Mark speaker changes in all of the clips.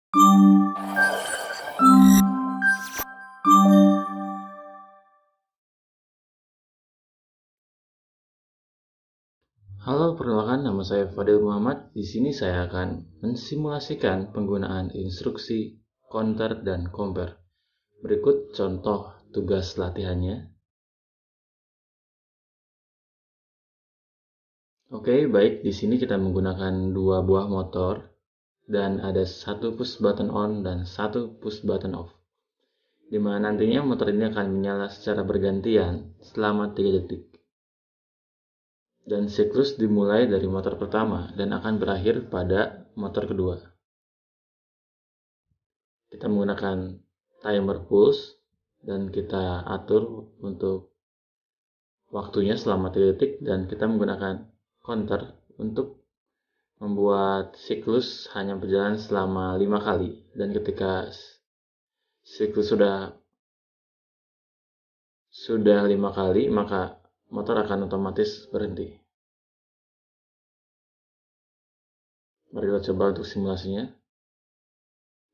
Speaker 1: Halo, perkenalkan nama saya Fadil Muhammad. Di sini saya akan mensimulasikan penggunaan instruksi counter dan compare. Berikut contoh tugas latihannya. Oke, baik. Di sini kita menggunakan dua buah motor dan ada satu push button on dan satu push button off. Di mana nantinya motor ini akan menyala secara bergantian selama 3 detik. Dan siklus dimulai dari motor pertama dan akan berakhir pada motor kedua. Kita menggunakan timer pulse dan kita atur untuk waktunya selama 3 detik dan kita menggunakan counter untuk membuat siklus hanya berjalan selama 5 kali dan ketika siklus sudah 5 kali maka motor akan otomatis berhenti. Mari kita coba untuk simulasinya.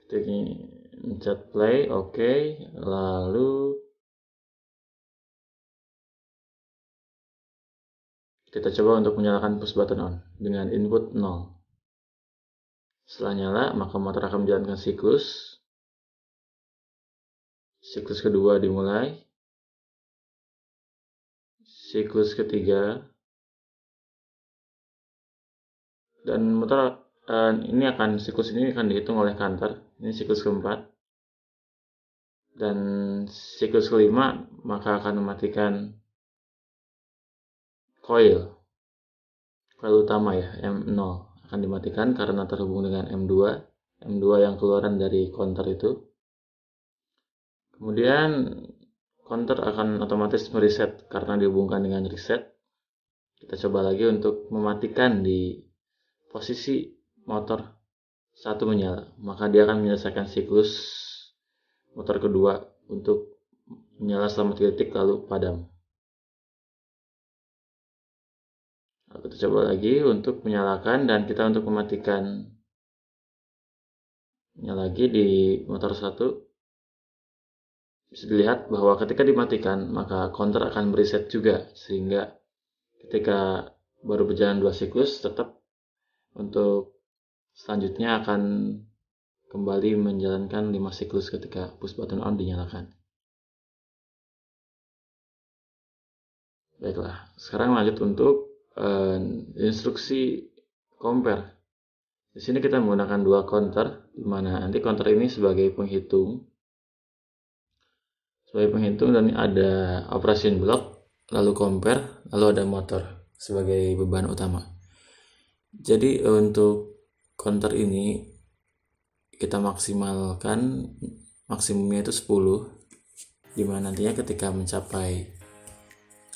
Speaker 1: Kita mencet play, oke. Lalu kita coba untuk menyalakan push button on dengan input 0. Setelah nyala, maka motor akan menjalankan siklus. Siklus kedua dimulai. Siklus ketiga. Dan motor siklus ini akan dihitung oleh counter. Ini siklus keempat. Dan siklus kelima maka akan mematikan coil utama ya, M0 akan dimatikan karena terhubung dengan M2 yang keluaran dari counter itu. Kemudian counter akan otomatis mereset karena dihubungkan dengan reset. Kita coba lagi untuk mematikan di posisi motor satu menyala, maka dia akan menyelesaikan siklus motor kedua untuk menyala selama 3 detik lalu padam. Kita coba lagi untuk menyalakan dan kita untuk mematikannya lagi di motor 1. Bisa dilihat bahwa ketika dimatikan maka counter akan mereset juga, sehingga ketika baru berjalan 2 siklus tetap untuk selanjutnya akan kembali menjalankan 5 siklus ketika push button on dinyalakan. Baiklah, sekarang lanjut untuk instruksi compare. Di sini kita menggunakan dua counter, di mana nanti counter ini sebagai penghitung. Dan ada operation block, lalu compare, lalu ada motor sebagai beban utama. Jadi untuk counter ini kita maksimumnya itu 10, dimana nantinya ketika mencapai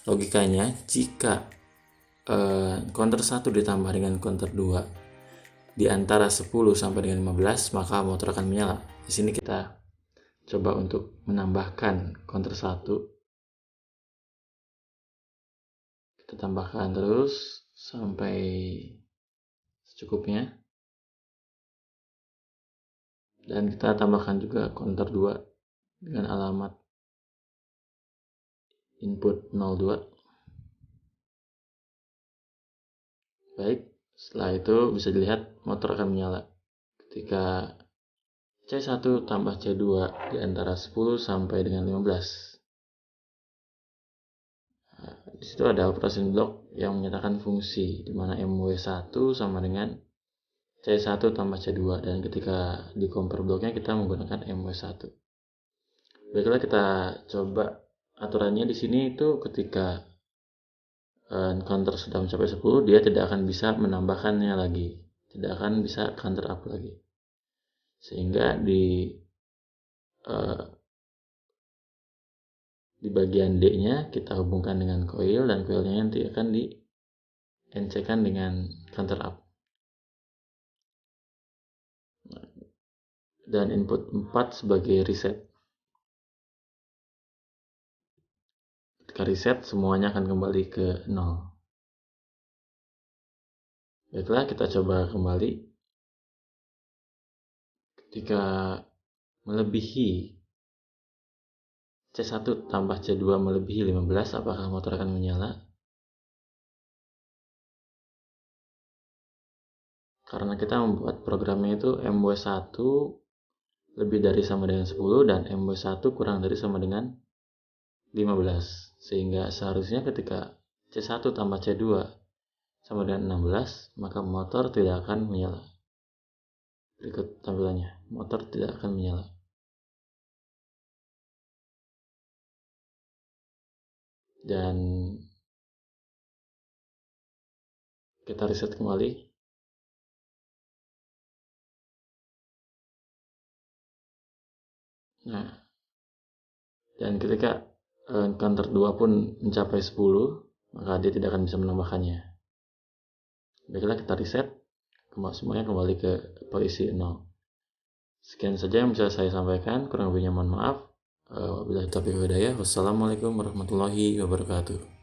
Speaker 1: logikanya jika counter 1 ditambah dengan counter 2 di antara 10 sampai dengan 15 maka motor akan menyala. Di sini kita coba untuk menambahkan counter 1. Kita tambahkan terus sampai secukupnya. Dan kita tambahkan juga counter 2 dengan alamat input 02. Baik, setelah itu bisa dilihat motor akan menyala ketika C1 tambah C2 di antara 10 sampai dengan 15. Di situ ada operation block yang menyatakan fungsi di mana MW1 sama dengan C1 tambah C2 dan ketika di compare blocknya kita menggunakan MW1. Baiklah, kita coba aturannya di sini itu ketika counter sudah mencapai 10 dia tidak akan bisa menambahkannya lagi, tidak akan bisa counter up lagi, sehingga di bagian D nya kita hubungkan dengan coil dan coilnya nanti akan di NC-kan dengan counter up dan input 4 sebagai reset. Ketika reset semuanya akan kembali ke 0. Baiklah, kita coba kembali. Jika melebihi C1 tambah C2 melebihi 15, apakah motor akan menyala? Karena kita membuat programnya itu MW1 lebih dari sama dengan 10 dan MW1 kurang dari sama dengan 15. Sehingga seharusnya ketika C1 tambah C2 sama dengan 16, maka motor tidak akan menyala. Berikut tampilannya, motor tidak akan menyala. Dan kita reset kembali. Nah, dan ketika counter 2 pun mencapai 10, maka dia tidak akan bisa menambahkannya. Baiklah, kita reset, semuanya kembali ke posisi 0. Sekian saja yang bisa saya sampaikan, kurang lebihnya mohon maaf. Wabillahi taufiq wal hidayah. Wassalamualaikum warahmatullahi wabarakatuh.